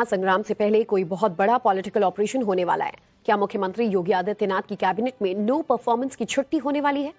संग्राम से पहले कोई बहुत बड़ा पॉलिटिकल ऑपरेशन होने वाला है। क्या मुख्यमंत्री योगी आदित्यनाथ की कैबिनेट में नो परफॉर्मेंस की छुट्टी होने वाली है?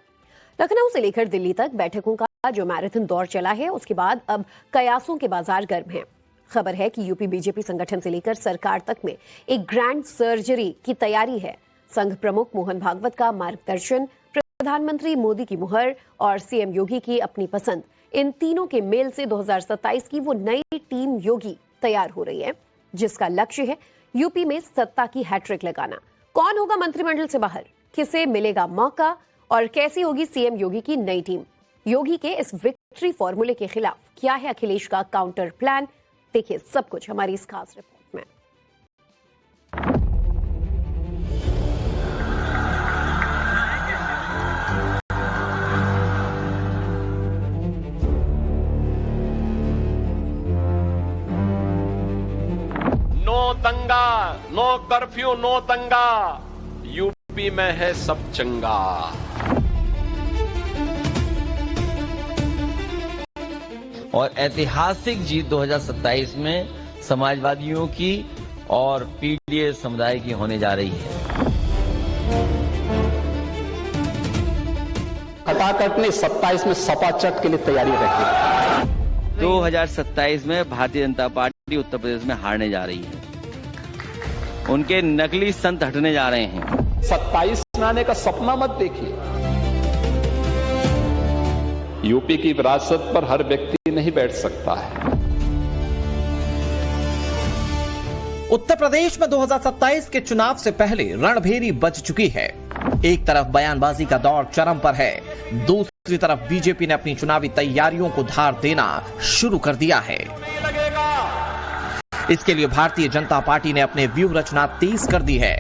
लखनऊ से लेकर दिल्ली तक बैठकों का जो मैराथन दौर चला है, उसके बाद अब कयासों के बाजार गर्म हैं। खबर है कि यूपी बीजेपी संगठन से लेकर सरकार तक में एक ग्रैंड सर्जरी की तैयारी है। संघ प्रमुख मोहन भागवत का मार्गदर्शन, प्रधानमंत्री मोदी की मुहर और सीएम योगी की अपनी पसंद, इन तीनों के मेल से 2027 की वो नई टीम योगी तैयार हो रही है, जिसका लक्ष्य है यूपी में सत्ता की हैट्रिक लगाना। कौन होगा मंत्रिमंडल से बाहर, किसे मिलेगा मौका और कैसी होगी सीएम योगी की नई टीम? योगी के इस विक्ट्री फॉर्मूले के खिलाफ क्या है अखिलेश का काउंटर प्लान? देखिए सब कुछ हमारी इस खास रिपोर्ट में। नो दंगा, नो कर्फ्यू, नो दंगा, यूपी में है सब चंगा। और ऐतिहासिक जीत 2027 में समाजवादियों की और पीडीए समुदाय की होने जा रही है। खटाखट ने 27 में सपा चट के लिए तैयारी रखी। 2027 में भारतीय जनता पार्टी उत्तर प्रदेश में हारने जा रही है। उनके नकली संत हटने जा रहे हैं। 27 में आने का सपना मत देखिए। यूपी की विरासत पर हर व्यक्ति नहीं बैठ सकता है। उत्तर प्रदेश में 2027 के चुनाव से पहले रणभेरी बज चुकी है। एक तरफ बयानबाजी का दौर चरम पर है, दूसरी तरफ बीजेपी ने अपनी चुनावी तैयारियों को धार देना शुरू कर दिया है। इसके लिए भारतीय जनता पार्टी ने अपने व्यूह रचना तेज कर दी है।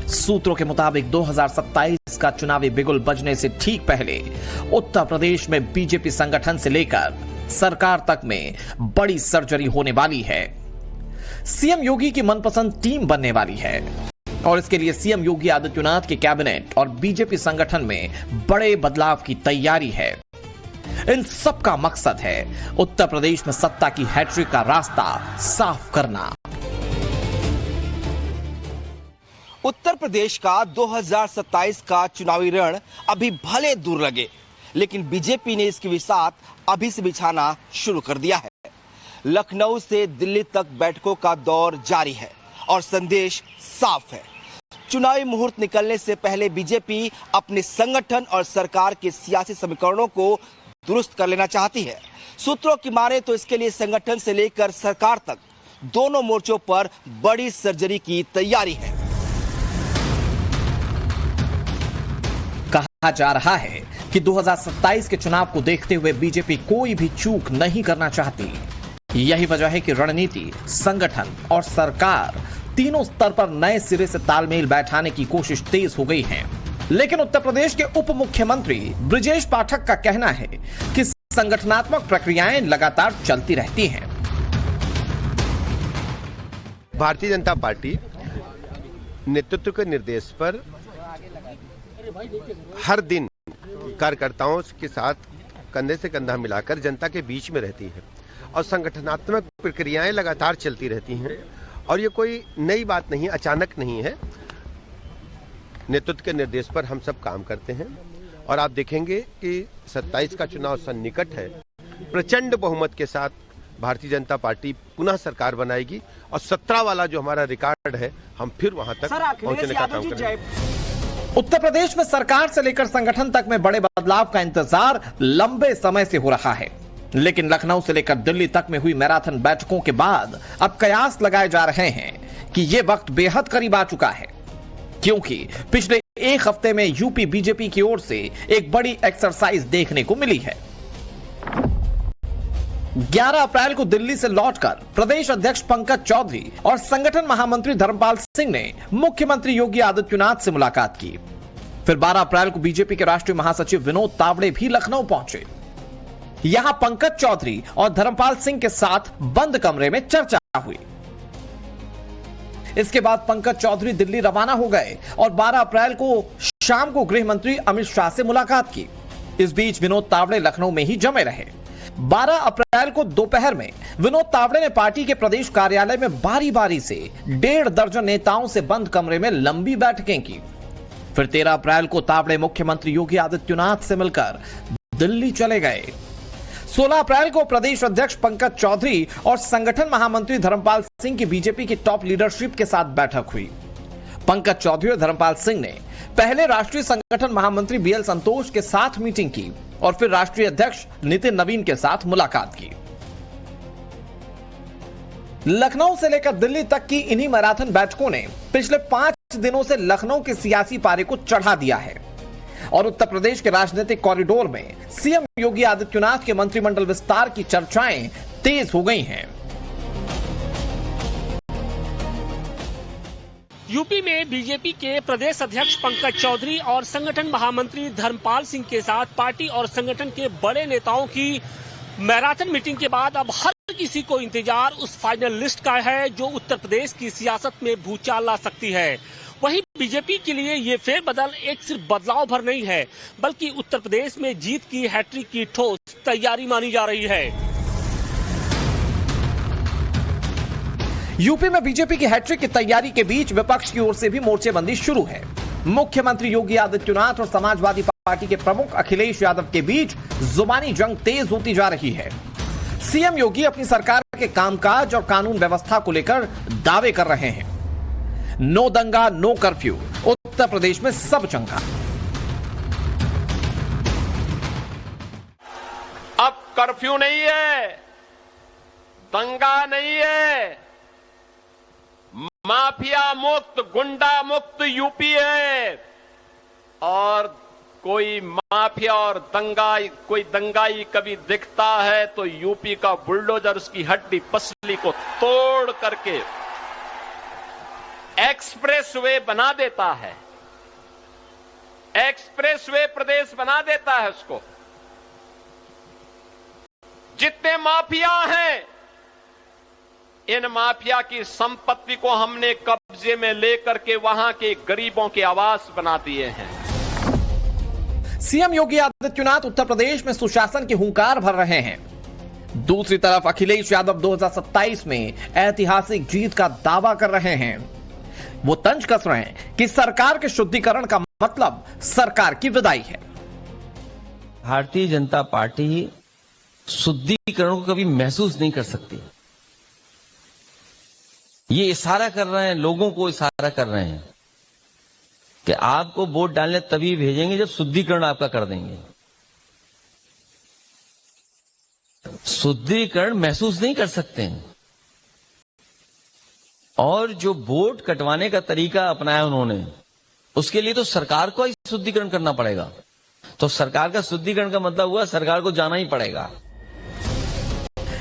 सूत्रों के मुताबिक 2027 का चुनावी बिगुल बजने से ठीक पहले उत्तर प्रदेश में बीजेपी संगठन से लेकर सरकार तक में बड़ी सर्जरी होने वाली है। सीएम योगी की मनपसंद टीम बनने वाली है और इसके लिए सीएम योगी आदित्यनाथ के कैबिनेट और बीजेपी संगठन में बड़े बदलाव की तैयारी है। इन सब का मकसद है उत्तर प्रदेश में सत्ता की हैट्रिक का रास्ता साफ करना। उत्तर प्रदेश का 2027 का चुनावी रण अभी भले दूर लगे, लेकिन बीजेपी ने इसकी विसात अभी से बिछाना शुरू कर दिया है। लखनऊ से दिल्ली तक बैठकों का दौर जारी है और संदेश साफ है। चुनावी मुहूर्त निकलने से पहले बीजेपी अपने संगठन और सरकार के सियासी समीकरणों को दुरुस्त कर लेना चाहती है। सूत्रों की माने तो इसके लिए संगठन से लेकर सरकार तक दोनों मोर्चों पर बड़ी सर्जरी की तैयारी है। कहा जा रहा है कि 2027 के चुनाव को देखते हुए बीजेपी कोई भी चूक नहीं करना चाहती। यही वजह है कि रणनीति, संगठन और सरकार तीनों स्तर पर नए सिरे से तालमेल बैठाने की कोशिश तेज हो गई है। लेकिन उत्तर प्रदेश के उप मुख्यमंत्री ब्रजेश पाठक का कहना है कि संगठनात्मक प्रक्रियाएं लगातार चलती रहती हैं। भारतीय जनता पार्टी नेतृत्व के निर्देश पर हर दिन कार्यकर्ताओं के साथ कंधे से कंधा मिलाकर जनता के बीच में रहती है और संगठनात्मक प्रक्रियाएं लगातार चलती रहती हैं। और ये कोई नई बात नहीं, अचानक नहीं है। नेतृत्व के निर्देश पर हम सब काम करते हैं और आप देखेंगे कि 27 का चुनाव सन्निकट है। प्रचंड बहुमत के साथ भारतीय जनता पार्टी पुनः सरकार बनाएगी और 17 वाला जो हमारा रिकॉर्ड है, हम फिर वहां तक पहुंचने का काम करेंगे। उत्तर प्रदेश में सरकार से लेकर संगठन तक में बड़े बदलाव का इंतजार लंबे समय से हो रहा है, लेकिन लखनऊ से लेकर दिल्ली तक में हुई मैराथन बैठकों के बाद अब कयास लगाए जा रहे हैं कि यह वक्त बेहद करीब आ चुका है, क्योंकि पिछले एक हफ्ते में यूपी बीजेपी की ओर से एक बड़ी एक्सरसाइज देखने को मिली है। 11 अप्रैल को दिल्ली से लौटकर प्रदेश अध्यक्ष पंकज चौधरी और संगठन महामंत्री धर्मपाल सिंह ने मुख्यमंत्री योगी आदित्यनाथ से मुलाकात की। फिर 12 अप्रैल को बीजेपी के राष्ट्रीय महासचिव विनोद तावड़े भी लखनऊ पहुंचे। यहां पंकज चौधरी और धर्मपाल सिंह के साथ बंद कमरे में चर्चा हुई। इसके बाद पंकज चौधरी दिल्ली रवाना हो गए और 12 अप्रैल को शाम को गृह मंत्री अमित शाह से मुलाकात की। इस बीच विनोद तावड़े लखनऊ में ही जमे रहे। 12 अप्रैल को दोपहर में विनोद तावड़े ने पार्टी के प्रदेश कार्यालय में बारी बारी से 1.5 दर्जन नेताओं से बंद कमरे में लंबी बैठकें की। फिर 13 अप्रैल को तावड़े मुख्यमंत्री योगी आदित्यनाथ से मिलकर दिल्ली चले गए। 16 अप्रैल को प्रदेश अध्यक्ष पंकज चौधरी और संगठन महामंत्री धर्मपाल सिंह की बीजेपी की टॉप लीडरशिप के साथ बैठक हुई। पंकज चौधरी और धर्मपाल सिंह ने पहले राष्ट्रीय संगठन महामंत्री बीएल संतोष के साथ मीटिंग की और फिर राष्ट्रीय अध्यक्ष नितिन नवीन के साथ मुलाकात की। लखनऊ से लेकर दिल्ली तक की इन्हीं मैराथन बैठकों ने पिछले 5 दिनों से लखनऊ के सियासी पारे को चढ़ा दिया है और उत्तर प्रदेश के राजनीतिक कॉरिडोर में सीएम योगी आदित्यनाथ के मंत्रिमंडल विस्तार की चर्चाएं तेज हो गई हैं। यूपी में बीजेपी के प्रदेश अध्यक्ष पंकज चौधरी और संगठन महामंत्री धर्मपाल सिंह के साथ पार्टी और संगठन के बड़े नेताओं की मैराथन मीटिंग के बाद अब हर किसी को इंतजार उस फाइनल लिस्ट का है जो उत्तर प्रदेश की सियासत में भूचाल ला सकती है। वहीं बीजेपी के लिए ये फेरबदल एक सिर्फ बदलाव भर नहीं है बल्कि उत्तर प्रदेश में जीत की हैट्रिक की ठोस तैयारी मानी जा रही है। यूपी में बीजेपी की हैट्रिक की तैयारी के बीच विपक्ष की ओर से भी मोर्चेबंदी शुरू है। मुख्यमंत्री योगी आदित्यनाथ और समाजवादी पार्टी के प्रमुख अखिलेश यादव के बीच जुबानी जंग तेज होती जा रही है। सीएम योगी अपनी सरकार के कामकाज और कानून व्यवस्था को लेकर दावे कर रहे हैं। नो दंगा नो कर्फ्यू, उत्तर प्रदेश में सब चंगा। अब कर्फ्यू नहीं है, दंगा नहीं है, माफिया मुक्त, गुंडा मुक्त यूपी है। और कोई माफिया और कोई दंगाई कभी दिखता है तो यूपी का बुलडोजर उसकी हड्डी पसली को तोड़ करके एक्सप्रेस वे बना देता है, एक्सप्रेस वे प्रदेश बना देता है उसको। जितने माफिया हैं, इन माफिया की संपत्ति को हमने कब्जे में लेकर के वहां के गरीबों के आवास बना दिए हैं। सीएम योगी आदित्यनाथ उत्तर प्रदेश में सुशासन की हुंकार भर रहे हैं। दूसरी तरफ अखिलेश यादव 2027 में ऐतिहासिक जीत का दावा कर रहे हैं। वो तंज कस रहे हैं कि सरकार के शुद्धिकरण का मतलब सरकार की विदाई है। भारतीय जनता पार्टी शुद्धिकरण को कभी महसूस नहीं कर सकती। ये इशारा कर रहे हैं, लोगों को इशारा कर रहे हैं कि आपको वोट डालने तभी भेजेंगे जब शुद्धिकरण आपका कर देंगे। शुद्धिकरण महसूस नहीं कर सकते हैं। और जो वोट कटवाने का तरीका अपनाया उन्होंने, उसके लिए तो सरकार को ही शुद्धिकरण करना पड़ेगा। तो सरकार का शुद्धिकरण का मतलब हुआ सरकार को जाना ही पड़ेगा।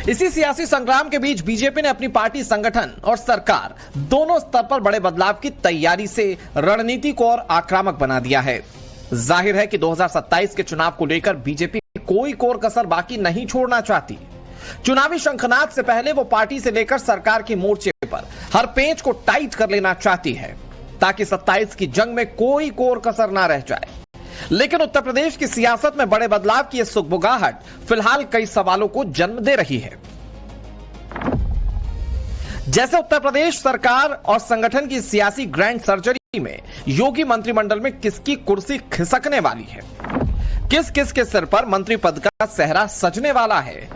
इसी सियासी संग्राम के बीच बीजेपी ने अपनी पार्टी, संगठन और सरकार दोनों स्तर पर बड़े बदलाव की तैयारी से रणनीति को और आक्रामक बना दिया है। जाहिर है कि 2027 के चुनाव को लेकर बीजेपी कोई कोर कसर बाकी नहीं छोड़ना चाहती। चुनावी शंखनाद से पहले वो पार्टी से लेकर सरकार की मोर्चे पर हर पेंच को टाइट कर लेना चाहती है ताकि 27 की जंग में कोई कोर कसर ना रह जाए। लेकिन उत्तर प्रदेश की सियासत में बड़े बदलाव की यह सुगबुगाहट फिलहाल कई सवालों को जन्म दे रही है। जैसे उत्तर प्रदेश सरकार और संगठन की सियासी ग्रैंड सर्जरी में योगी मंत्रिमंडल में किसकी कुर्सी खिसकने वाली है, किस किस के सिर पर मंत्री पद का सेहरा सजने वाला है,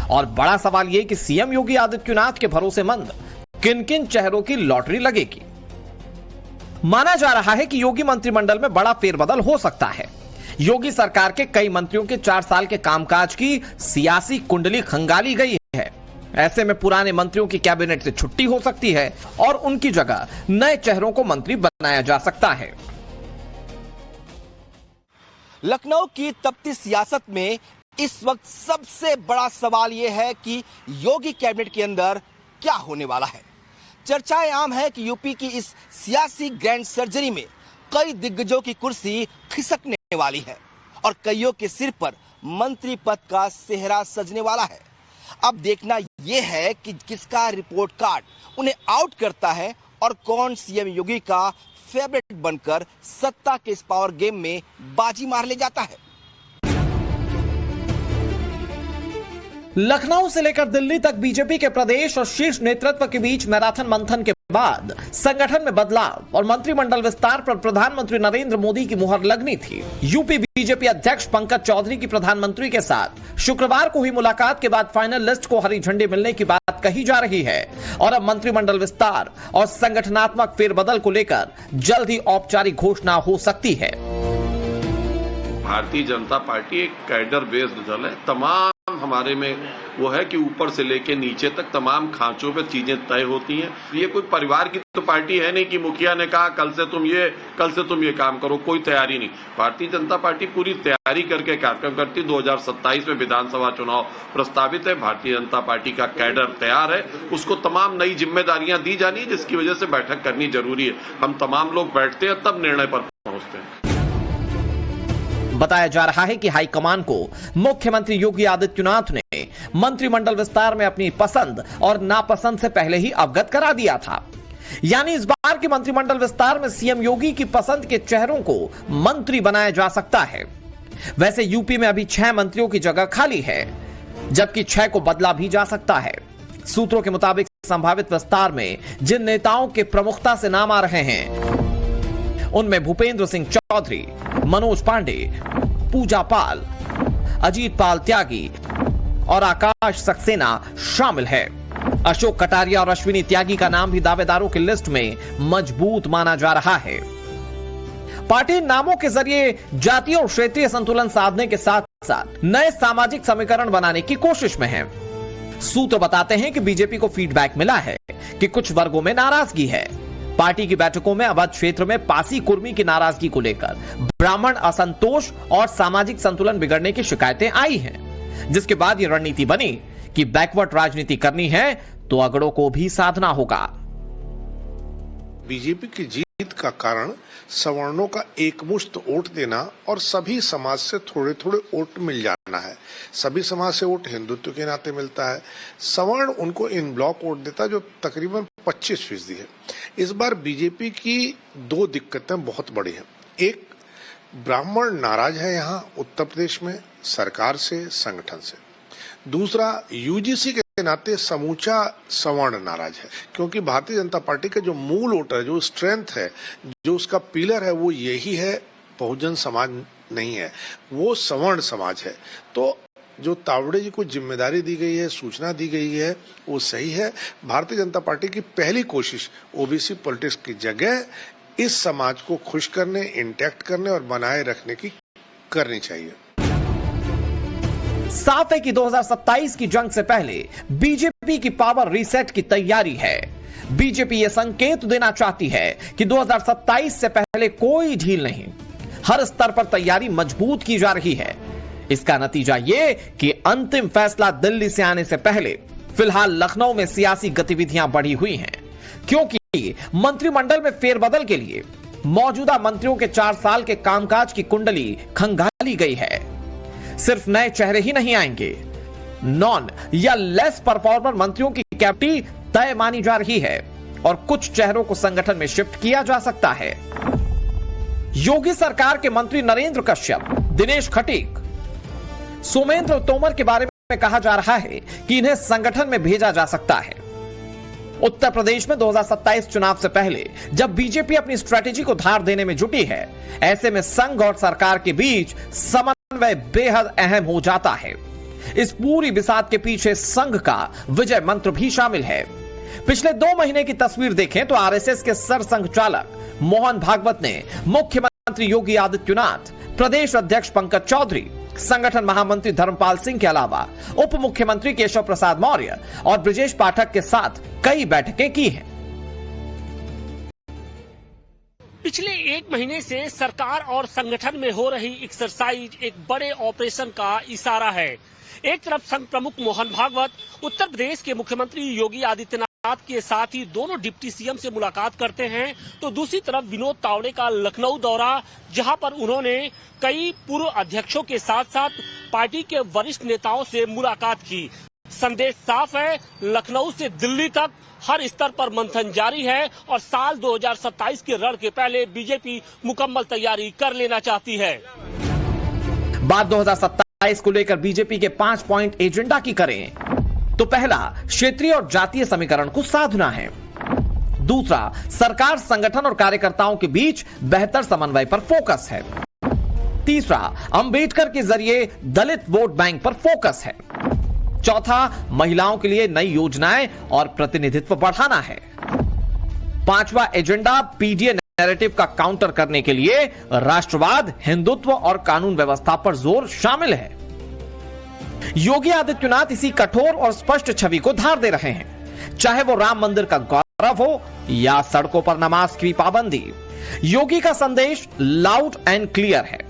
और बड़ा सवाल यह कि सीएम योगी आदित्यनाथ के भरोसेमंद किन किन चेहरों की लॉटरी लगेगी। माना जा रहा है कि योगी मंत्रिमंडल में बड़ा फेरबदल हो सकता है। योगी सरकार के कई मंत्रियों के 4 साल के कामकाज की सियासी कुंडली खंगाली गई है। ऐसे में पुराने मंत्रियों की कैबिनेट से छुट्टी हो सकती है और उनकी जगह नए चेहरों को मंत्री बनाया जा सकता है। लखनऊ की तपती सियासत में इस वक्त सबसे बड़ा सवाल यह है कि योगी कैबिनेट के अंदर क्या होने वाला है। चर्चाएं आम है कि यूपी की इस सियासी ग्रैंड सर्जरी में कई दिग्गजों की कुर्सी खिसकने वाली है और कईयों के सिर पर मंत्री पद का सेहरा सजने वाला है। अब देखना यह है कि किसका रिपोर्ट कार्ड उन्हें आउट करता है और कौन सीएम योगी का फेवरेट बनकर सत्ता के इस पावर गेम में बाजी मार ले जाता है। लखनऊ से लेकर दिल्ली तक बीजेपी के प्रदेश और शीर्ष नेतृत्व के बीच मैराथन मंथन के बाद संगठन में बदलाव और मंत्रिमंडल विस्तार पर प्रधानमंत्री नरेंद्र मोदी की मुहर लगनी थी। यूपी बीजेपी अध्यक्ष पंकज चौधरी की प्रधानमंत्री के साथ शुक्रवार को हुई मुलाकात के बाद फाइनल लिस्ट को हरी झंडी मिलने की बात कही जा रही है और अब मंत्रिमंडल विस्तार और संगठनात्मक फेरबदल को लेकर जल्द ही औपचारिक घोषणा हो सकती है। भारतीय जनता पार्टी एक कैडर बेस्ड दल है। तमाम हमारे में वो है कि ऊपर से लेके नीचे तक तमाम खांचों पे चीजें तय होती हैं। ये कोई परिवार की तो पार्टी है नहीं कि मुखिया ने कहा कल से तुम ये काम करो, कोई तैयारी नहीं। भारतीय जनता पार्टी पूरी तैयारी करके कार्यक्रम करती। 2027 में विधानसभा चुनाव प्रस्तावित है। भारतीय जनता पार्टी का कैडर तैयार है, उसको तमाम नई जिम्मेदारियां दी जानी है, जिसकी वजह से बैठक करनी जरूरी है। हम तमाम लोग बैठते हैं तब निर्णय पर पहुंचते हैं। बताया जा रहा है कि हाईकमान को मुख्यमंत्री योगी आदित्यनाथ ने मंत्रिमंडल विस्तार में अपनी पसंद और नापसंद से पहले ही अवगत करा दिया था। यानी इस बार के मंत्रिमंडल विस्तार में सीएम योगी की पसंद के चेहरों को मंत्री बनाया जा सकता है। वैसे यूपी में अभी 6 मंत्रियों की जगह खाली है, जबकि 6 को बदला भी जा सकता है। सूत्रों के मुताबिक संभावित विस्तार में जिन नेताओं के प्रमुखता से नाम आ रहे हैं उनमें भूपेंद्र सिंह चौधरी, मनोज पांडे, पूजा पाल, अजीत पाल त्यागी और आकाश सक्सेना शामिल है। अशोक कटारिया और अश्विनी त्यागी का नाम भी दावेदारों की लिस्ट में मजबूत माना जा रहा है। पार्टी नामों के जरिए जातीय और क्षेत्रीय संतुलन साधने के साथ साथ नए सामाजिक समीकरण बनाने की कोशिश में है। सूत्र बताते हैं कि बीजेपी को फीडबैक मिला है कि कुछ वर्गों में नाराजगी है। पार्टी की बैठकों में अवध क्षेत्र में पासी कुर्मी की नाराजगी को लेकर ब्राह्मण असंतोष और सामाजिक संतुलन बिगड़ने की शिकायतें आई हैं, जिसके बाद यह रणनीति बनी कि बैकवर्ड राजनीति करनी है तो अगड़ों को भी साधना होगा। बीजेपी की जीत का कारण सवर्णों का एकमुश्त वोट देना और सभी समाज से थोड़े थोड़े वोट मिल जाना है। सभी समाज से वोट हिंदुत्व के नाते मिलता है। सवर्ण उनको इन ब्लॉक वोट देता जो तकरीबन 25% है। इस बार बीजेपी की 2 दिक्कतें बहुत बड़ी हैं। एक, ब्राह्मण नाराज है यहाँ उत्तर प्रदेश में सरकार से, संगठन से। दूसरा, यूजीसी के नाते समूचा सवर्ण नाराज है, क्योंकि भारतीय जनता पार्टी का जो मूल वोटर है, जो स्ट्रेंथ है, जो उसका पिलर है, वो यही है, बहुजन समाज नहीं है, वो सवर्ण समाज है। तो जो तावड़े जी को जिम्मेदारी दी गई है, सूचना दी गई है, वो सही है। भारतीय जनता पार्टी की पहली कोशिश ओबीसी पॉलिटिक्स की जगह इस समाज को खुश करने, इंटैक्ट करने और बनाए रखने की करनी चाहिए। साफ है कि 2027 की जंग से पहले बीजेपी की पावर रीसेट की तैयारी है। बीजेपी यह संकेत देना चाहती है कि 2027 से पहले कोई ढील नहीं, हर स्तर पर तैयारी मजबूत की जा रही है। इसका नतीजा यह कि अंतिम फैसला दिल्ली से आने से पहले फिलहाल लखनऊ में सियासी गतिविधियां बढ़ी हुई हैं, क्योंकि मंत्रिमंडल में फेरबदल के लिए मौजूदा मंत्रियों के 4 साल के कामकाज की कुंडली खंगाली गई है। सिर्फ नए चेहरे ही नहीं आएंगे, नॉन या लेस परफॉर्मर मंत्रियों की कैबिनेट तय मानी जा रही है और कुछ चेहरों को संगठन में शिफ्ट किया जा सकता है। योगी सरकार के मंत्री नरेंद्र कश्यप, दिनेश खटीक, सोमेंद्र तोमर के बारे में कहा जा रहा है कि इन्हें संगठन में भेजा जा सकता है। उत्तर प्रदेश में 2027 चुनाव से पहले जब बीजेपी अपनी स्ट्रेटेजी को धार देने में जुटी है, ऐसे में संघ और सरकार के बीच समन्वय बेहद अहम हो जाता है। इस पूरी बिसात के पीछे संघ का विजय मंत्र भी शामिल है। पिछले 2 महीने की तस्वीर देखें तो आरएसएस के सरसंघ चालक मोहन भागवत ने मुख्यमंत्री योगी आदित्यनाथ, प्रदेश अध्यक्ष पंकज चौधरी, संगठन महामंत्री धर्मपाल सिंह के अलावा उप मुख्यमंत्री केशव प्रसाद मौर्य और ब्रजेश पाठक के साथ कई बैठकें की हैं। पिछले 1 महीने से सरकार और संगठन में हो रही एक्सरसाइज एक बड़े ऑपरेशन का इशारा है। एक तरफ संघ प्रमुख मोहन भागवत उत्तर प्रदेश के मुख्यमंत्री योगी आदित्यनाथ के साथ ही दोनों डिप्टी सीएम से मुलाकात करते हैं, तो दूसरी तरफ विनोद तावड़े का लखनऊ दौरा, जहां पर उन्होंने कई पूर्व अध्यक्षों के साथ साथ पार्टी के वरिष्ठ नेताओं से मुलाकात की। संदेश साफ है, लखनऊ से दिल्ली तक हर स्तर पर मंथन जारी है और साल 2027 के रण के पहले बीजेपी मुकम्मल तैयारी कर लेना चाहती है। बात 2027 27 को लेकर बीजेपी के 5 पॉइंट एजेंडा की करें तो पहला, क्षेत्रीय और जातीय समीकरण को साधना है। दूसरा, सरकार, संगठन और कार्यकर्ताओं के बीच बेहतर समन्वय पर फोकस है। तीसरा, अंबेडकर के जरिए दलित वोट बैंक पर फोकस है। चौथा, महिलाओं के लिए नई योजनाएं और प्रतिनिधित्व बढ़ाना है। पांचवा एजेंडा, पीडीए नैरेटिव का काउंटर करने के लिए राष्ट्रवाद, हिंदुत्व और कानून व्यवस्था पर जोर शामिल है। योगी आदित्यनाथ इसी कठोर और स्पष्ट छवि को धार दे रहे हैं, चाहे वो राम मंदिर का गौरव हो या सड़कों पर नमाज की पाबंदी। योगी का संदेश लाउड एंड क्लियर है।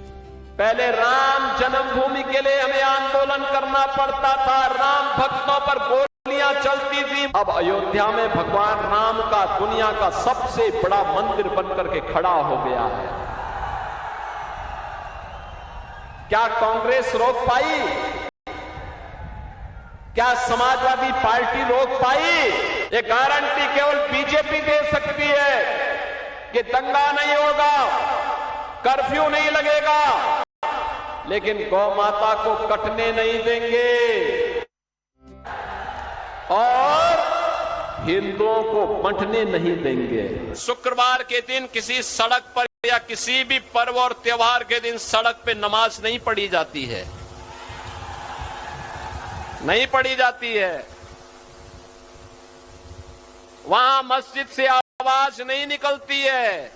पहले राम जन्मभूमि के लिए हमें आंदोलन करना पड़ता था, राम भक्तों पर गोलियां चलती थी। अब अयोध्या में भगवान राम का दुनिया का सबसे बड़ा मंदिर बनकर के खड़ा हो गया है। क्या कांग्रेस रोक पाई? क्या समाजवादी पार्टी रोक पाई? ये गारंटी केवल बीजेपी दे सकती है कि दंगा नहीं होगा, कर्फ्यू नहीं लगेगा, लेकिन गौ माता को कटने नहीं देंगे और हिंदुओं को बंटने नहीं देंगे। शुक्रवार के दिन किसी सड़क पर या किसी भी पर्व और त्योहार के दिन सड़क पे नमाज नहीं पढ़ी जाती है, नहीं पढ़ी जाती है। वहां मस्जिद से आवाज नहीं निकलती है।